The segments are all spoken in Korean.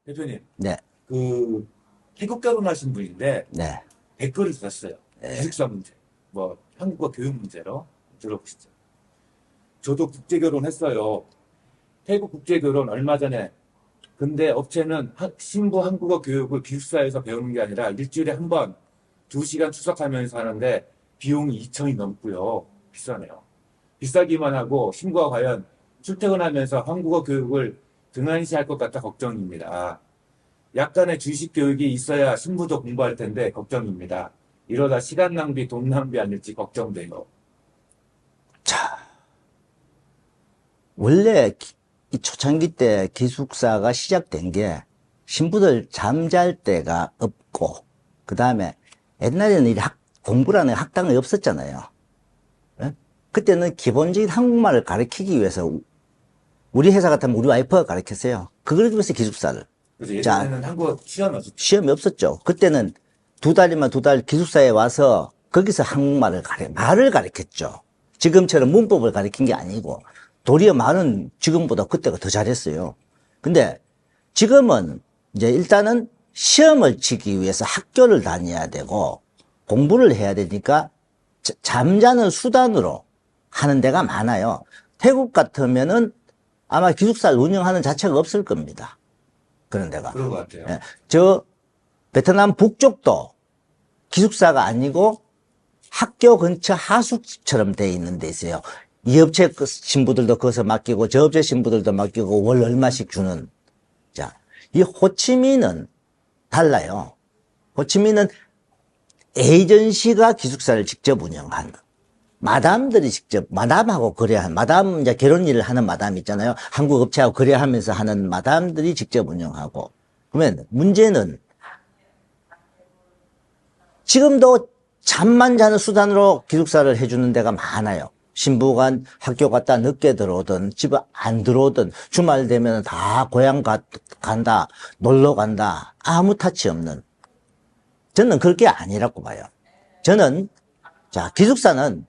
대표님, 네, 태국 결혼하신 분인데 네. 댓글을 썼어요. 네. 기숙사 문제, 한국어 교육 문제로 들어보시죠. 저도 국제 결혼했어요. 태국 국제 결혼 얼마 전에. 근데 업체는 신부 한국어 교육을 기숙사에서 배우는 게 아니라 일주일에 한 번, 2시간 출석하면서 하는데 비용이 2천이 넘고요. 비싸네요. 비싸기만 하고 신부가 과연 출퇴근하면서 한국어 교육을 등한시할 것 같아 걱정입니다. 약간의 주식 교육이 있어야 신부도 공부할 텐데 걱정입니다. 이러다 시간 낭비, 돈 낭비 아닐지 걱정돼요. 자, 원래 이 초창기 때 기숙사가 시작된 게 신부들 잠잘 데가 없고, 그 다음에 옛날에는 공부라는 학당이 없었잖아요. 예? 그때는 기본적인 한국말을 가르치기 위해서 우리 회사 같으면 우리 와이프가 가르쳤어요. 그걸 위해서 기숙사를. 그래서 예전에는 한국어 시험이 없었죠. 시험이 없었죠. 그때는 2달이면 2달 기숙사에 와서 거기서 한국말을 말을 가르쳤죠. 지금처럼 문법을 가르친 게 아니고, 도리어 말은 지금보다 그때가 더 잘했어요. 근데 지금은 이제 일단은 시험을 치기 위해서 학교를 다녀야 되고 공부를 해야 되니까 잠자는 수단으로 하는 데가 많아요. 태국 같으면은 아마 기숙사를 운영하는 자체가 없을 겁니다. 그런 데가. 그런 것 같아요. 예. 저 베트남 북쪽도 기숙사가 아니고 학교 근처 하숙집처럼 돼 있는 데 있어요. 이 업체 신부들도 거기서 맡기고 저 업체 신부들도 맡기고 월 얼마씩 주는. 자, 이 호치민은 달라요. 호치민은 에이전시가 기숙사를 직접 운영하는. 마담들이 직접, 마담하고 거래한, 마담, 이제 결혼 일을 하는 마담 있잖아요. 한국 업체하고 거래하면서 하는 마담들이 직접 운영하고. 그러면 문제는 지금도 잠만 자는 수단으로 기숙사를 해주는 데가 많아요. 신부가 학교 갔다 늦게 들어오든 집에 안 들어오든 주말 되면 다 고향 간다, 놀러 간다, 아무 타치 없는. 저는 그렇게 아니라고 봐요. 저는, 자, 기숙사는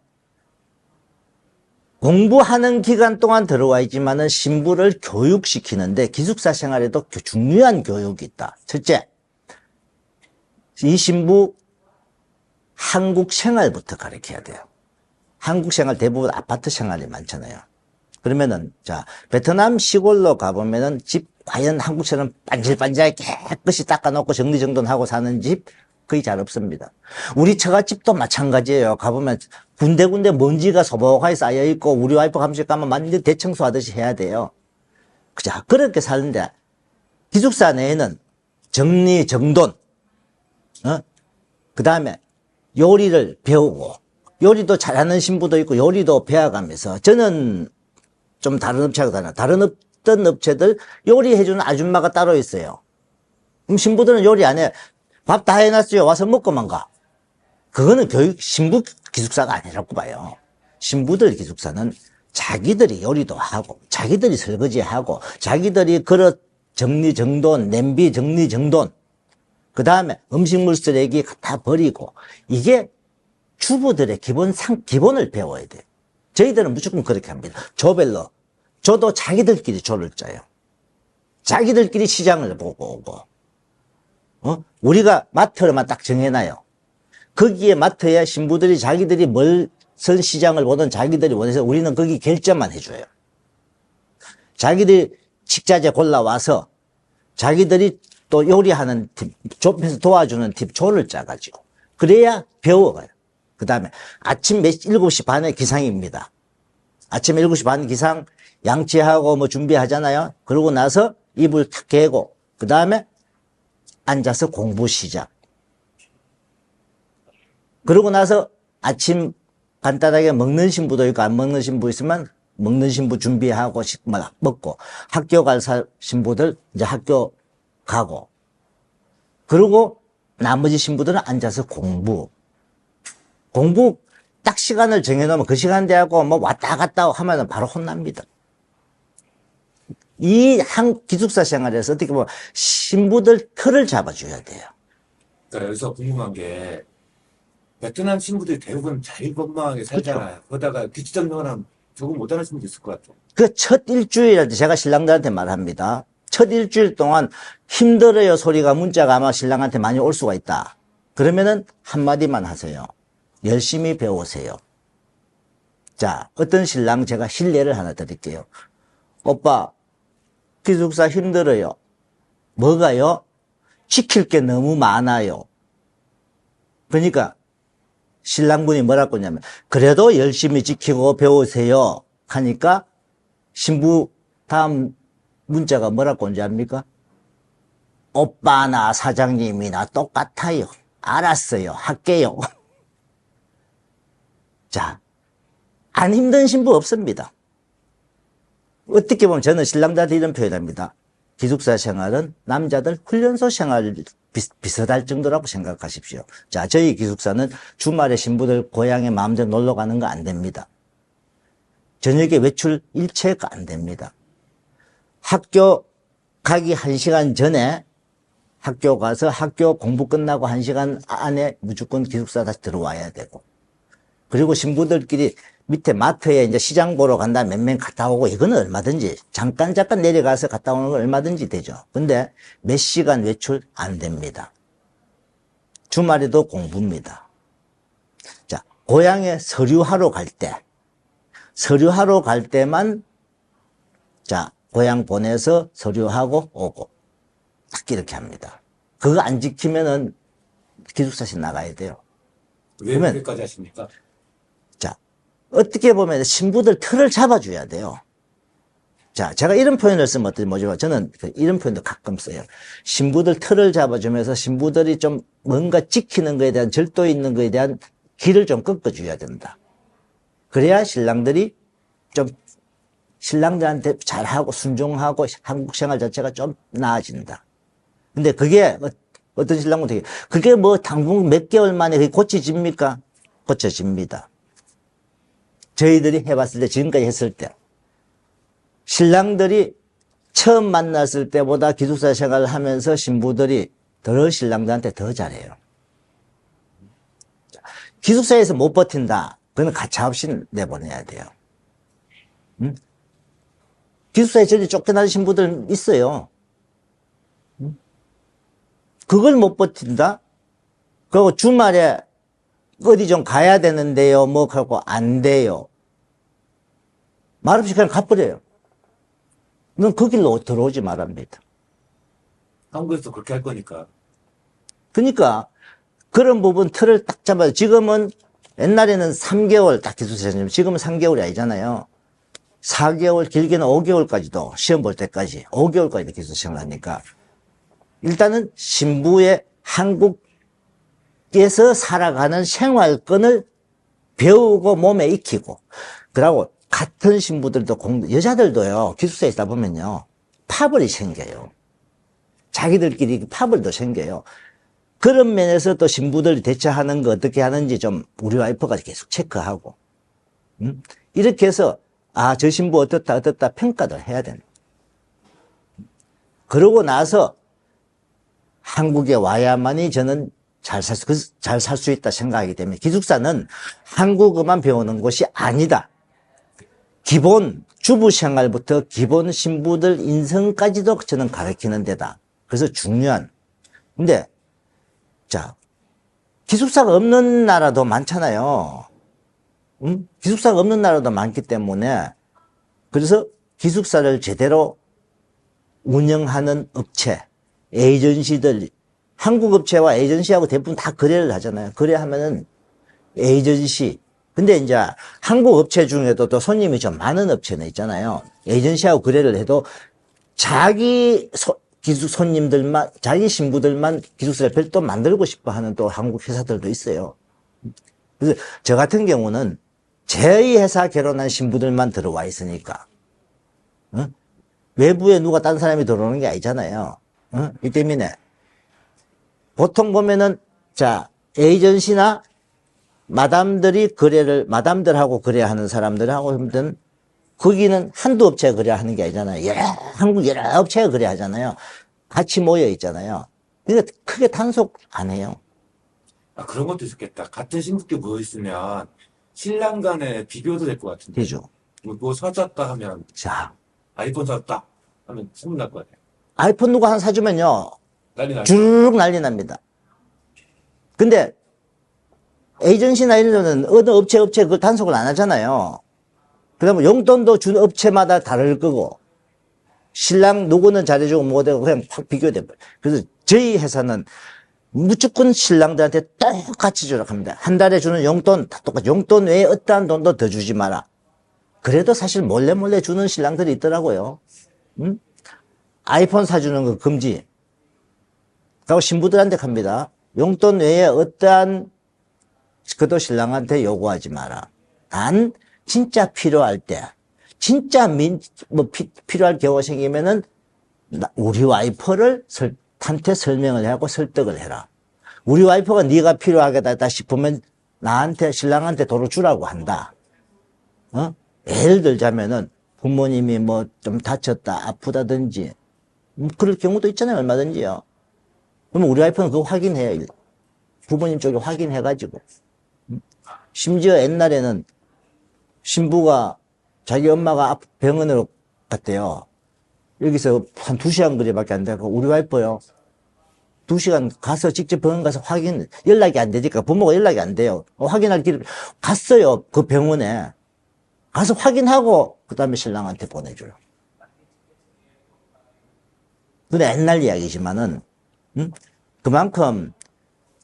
공부하는 기간 동안 들어와 있지만은 신부를 교육시키는데 기숙사 생활에도 중요한 교육이 있다. 첫째, 이 신부 한국 생활부터 가르쳐야 돼요. 한국 생활 대부분 아파트 생활이 많잖아요. 그러면은, 자, 베트남 시골로 가보면은 집 과연 한국처럼 반질반질하게 깨끗이 닦아놓고 정리정돈하고 사는 집 거의 잘 없습니다. 우리 처갓집도 마찬가지예요. 가보면 군데군데 먼지가 소복하게 쌓여있고 우리 와이프 감식 가면 완전 대청소하듯이 해야 돼요. 자, 그렇게 사는데 기숙사 내에는 정리정돈, 그 다음에 요리를 배우고 요리도 잘하는 신부도 있고 요리도 배워가면서 저는 좀 다른 업체하고 다르나 다른 어떤 업체들 요리해주는 아줌마가 따로 있어요. 그럼 신부들은 요리 안 해. 밥 다 해놨어요. 와서 먹고만 가. 그거는 신부 기숙사가 아니라고 봐요. 신부들 기숙사는 자기들이 요리도 하고 자기들이 설거지하고 자기들이 그릇 정리정돈, 냄비 정리정돈, 그 다음에 음식물 쓰레기 다 버리고, 이게 주부들의 기본을 배워야 돼요. 저희들은 무조건 그렇게 합니다. 조별로. 저도 자기들끼리 조를 짜요. 자기들끼리 시장을 보고 오고, 우리가 마트로만 딱 정해놔요. 거기에 마트에 신부들이 자기들이 뭘 시장을 보든 자기들이 원해서 우리는 거기 결제만 해줘요. 자기들이 식자재 골라와서 자기들이 또 요리하는 팀, 좁혀서 도와주는 팀 조를 짜가지고. 그래야 배워가요. 그 다음에 아침 7시 반에 기상입니다. 아침 7시 반 기상 양치하고 뭐 준비하잖아요. 그러고 나서 이불 탁 개고, 그 다음에 앉아서 공부 시작. 그러고 나서 아침 간단하게 먹는 신부도 있고 안 먹는 신부 있으면 먹는 신부 준비하고 먹고, 학교 갈 신부들 이제 학교 가고, 그리고 나머지 신부들은 앉아서 공부 딱 시간을 정해놓으면 그 시간 되고 뭐 왔다 갔다 하면 바로 혼납니다. 이 기숙사 생활에서 어떻게 보면 신부들 틀을 잡아줘야 돼요. 그러니까 여기서 궁금한 게 베트남 신부들이 대부분 자유분방하게 살잖아요. 그러다가 규칙적인 거는 조금 못하는 신부도 있을 것 같아요. 그 첫 일주일에 제가 신랑들한테 말합니다. 첫 일주일 동안 힘들어요 소리가 문자가 아마 신랑한테 많이 올 수가 있다. 그러면은 한마디만 하세요. 열심히 배우세요. 자, 어떤 신랑 제가 실례를 하나 드릴게요. 오빠, 기숙사 힘들어요. 뭐가요? 지킬 게 너무 많아요. 그러니까 신랑분이 뭐라고 했냐면 그래도 열심히 지키고 배우세요 하니까 신부 다음 문자가 뭐라고 온지 압니까? 오빠나 사장님이나 똑같아요. 알았어요. 할게요. 자, 안 힘든 신부 없습니다. 어떻게 보면 저는 신랑들한테 이런 표현합니다. 기숙사 생활은 남자들 훈련소 생활 비슷할 정도라고 생각하십시오. 자, 저희 기숙사는 주말에 신부들 고향에 마음대로 놀러 가는 거 안 됩니다. 저녁에 외출 일체가 안 됩니다. 학교 가기 1시간 전에 학교 가서 학교 공부 끝나고 1시간 안에 무조건 기숙사 다시 들어와야 되고, 그리고 신부들끼리 밑에 마트에 이제 시장 보러 간다 몇 명 갔다 오고, 이거는 얼마든지 잠깐 내려가서 갔다 오는 건 얼마든지 되죠. 근데 몇 시간 외출 안 됩니다. 주말에도 공부입니다. 자, 고향에 서류하러 갈 때만 자, 고향 보내서 서류하고 오고 딱 이렇게 합니다. 그거 안 지키면은 기숙사실 나가야 돼요. 왜 그러면 그렇게까지 하십니까? 자, 어떻게 보면 신부들 틀을 잡아줘야 돼요. 자, 제가 이런 표현을 쓰면 어떨지 모르지만 저는 이런 표현도 가끔 써요. 신부들 틀을 잡아주면서 신부들이 좀 뭔가 지키는 거에 대한 절도 있는 거에 대한 길을 좀 꺾어줘야 된다. 그래야 신랑들이 좀 신랑들한테 잘하고 순종하고 한국 생활 자체가 좀 나아진다. 근데 그게 어떤 신랑은 되게 그게 뭐 당분 몇 개월 만에 그게 고쳐집니까? 고쳐집니다. 저희들이 해봤을 때, 지금까지 했을 때 신랑들이 처음 만났을 때보다 기숙사 생활을 하면서 신부들이 더 신랑들한테 더 잘해요. 기숙사에서 못 버틴다. 그건 가차없이 내보내야 돼요. 응? 기숙사에 저리 쫓겨나는 신부들 있어요. 응? 그걸 못 버틴다? 그리고 주말에 어디 좀 가야 되는데요. 뭐 하고 안 돼요. 말없이 그냥 가버려요. 넌 그 길로 들어오지 말랍니다. 한국에서 그렇게 할 거니까. 그러니까 그런 부분 틀을 딱 잡아요. 지금은 옛날에는 3개월 딱 기숙사였는데 지금은 3개월이 아니잖아요. 4개월, 길게는 5개월까지도 시험 볼 때까지 5개월까지 기숙사 생활하니까 일단은 신부의 한국에서 살아가는 생활권을 배우고 몸에 익히고, 그러고 같은 신부들도 여자들도요, 기숙사에 있다 보면요, 파벌이 생겨요. 자기들끼리 파벌도 생겨요. 그런 면에서 또 신부들이 대처하는 거 어떻게 하는지 좀 우리 와이프가 계속 체크하고, 이렇게 해서, 아, 저 신부 어떻다 평가를 해야 된다. 그러고 나서 한국에 와야만이 저는 잘 살 수 있다 생각하기 때문에 기숙사는 한국어만 배우는 곳이 아니다. 기본 주부 생활부터 기본 신부들 인성까지도 저는 가르치는 데다. 그래서 중요한. 근데 자, 기숙사가 없는 나라도 많잖아요. 기숙사가 없는 나라도 많기 때문에, 그래서 기숙사를 제대로 운영하는 업체, 에이전시들, 한국 업체와 에이전시하고 대부분 다 거래를 하잖아요. 거래하면은 에이전시. 근데 이제 한국 업체 중에도 또 손님이 좀 많은 업체는 있잖아요. 에이전시하고 거래를 해도 자기 손님들만, 자기 신부들만 기숙사를 별도 만들고 싶어 하는 또 한국 회사들도 있어요. 그래서 저 같은 경우는 저희 회사 결혼한 신부들만 들어와 있으니까, 외부에 누가 딴 사람이 들어오는 게 아니잖아요. 이 때문에 보통 보면은, 자, 에이전시나 마담들하고 거래하는 사람들하고는 거기는 한두 업체가 거래하는 게 아니잖아요. 한국 여러 업체가 거래하잖아요. 같이 모여 있잖아요. 그러니까 크게 단속 안 해요. 아, 그런 것도 있었겠다. 같은 신부께 모여 있으면 신랑 간에 비교도 될 것 같은데. 되죠. 뭐 사줬다 하면, 자, 아이폰 샀다 하면 소문날 거 아니에요. 아이폰 누가 하나 사주면요. 난리 나죠. 주르륵 난리 납니다. 근데 에이전시나 이런 데는 어느 업체 그 단속을 안 하잖아요. 그러면 용돈도 준 업체마다 다를 거고 신랑 누구는 잘해주고 못해고 그냥 확 비교돼 버려요. 그래서 저희 회사는 무조건 신랑들한테 똑같이 주라고 합니다. 한 달에 주는 용돈 다 똑같이. 용돈 외에 어떠한 돈도 더 주지 마라. 그래도 사실 몰래 주는 신랑들이 있더라고요. 응? 아이폰 사주는 거 금지. 그리고 신부들한테 갑니다. 용돈 외에 어떠한 그도 신랑한테 요구하지 마라. 단 진짜 필요할 때, 진짜 필요할 경우가 생기면은 우리 와이프를 한테 설명을 하고 설득을 해라. 우리 와이프가 네가 필요하겠다 싶으면 나한테 신랑한테 도로 주라고 한다. 예를 들자면은 부모님이 뭐 좀 다쳤다 아프다든지 그럴 경우도 있잖아요. 얼마든지요. 그러면 우리 와이프는 그거 확인해요. 부모님 쪽에 확인해가지고. 심지어 옛날에는 신부가 자기 엄마가 병원으로 갔대요. 여기서 한 2시간 거리밖에 안 되고 우리 와이프요. 2시간 가서 직접 병원 가서 연락이 안 되니까 부모가 연락이 안 돼요. 확인할 길을 갔어요. 그 병원에. 가서 확인하고 그 다음에 신랑한테 보내줘요. 근데 옛날 이야기지만은 그만큼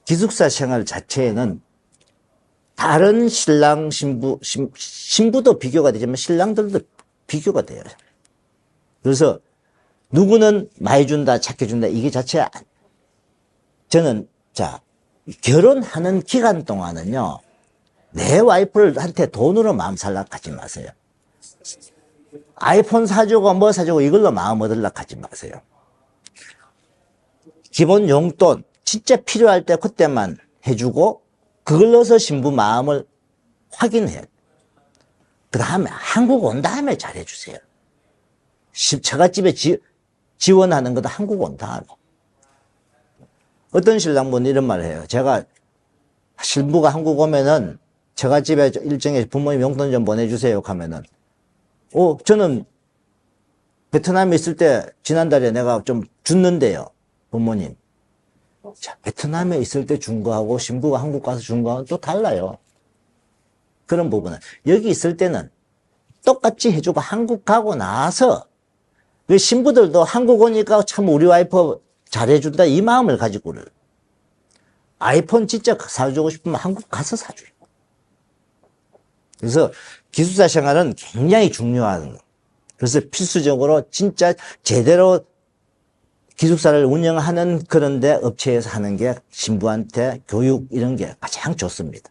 기숙사 생활 자체에는 다른 신랑 신부도 비교가 되지만 신랑들도 비교가 돼요. 그래서 누구는 많이 준다 작게 준다 이게 자체가 저는 자 결혼하는 기간 동안은요 내 와이프한테 돈으로 마음 살라 하지 마세요. 아이폰 사주고 뭐 사주고 이걸로 마음 얻으려 하지 마세요. 기본 용돈 진짜 필요할 때 그때만 해주고 그걸로서 신부 마음을 확인해요. 그 다음에 한국 온 다음에 잘해주세요. 처갓집에 지원하는 것도 한국 온 다음에. 어떤 신랑분 이런 말을 해요. 제가 신부가 한국 오면은 처갓집에 일정에 부모님 용돈 좀 보내주세요 하면은 저는 베트남에 있을 때 지난달에 내가 좀 줬는데요. 부모님. 자, 베트남에 있을 때 준 거하고 신부가 한국 가서 준 거하고 또 달라요. 그런 부분은. 여기 있을 때는 똑같이 해주고 한국 가고 나서 그 신부들도 한국 오니까 참 우리 와이프 잘해준다 이 마음을 가지고 그래요. 아이폰 진짜 사주고 싶으면 한국 가서 사줘요. 그래서 기숙사 생활은 굉장히 중요한 거. 그래서 필수적으로 진짜 제대로 기숙사를 운영하는 그런데 업체에서 하는 게 신부한테 교육 이런 게 가장 좋습니다.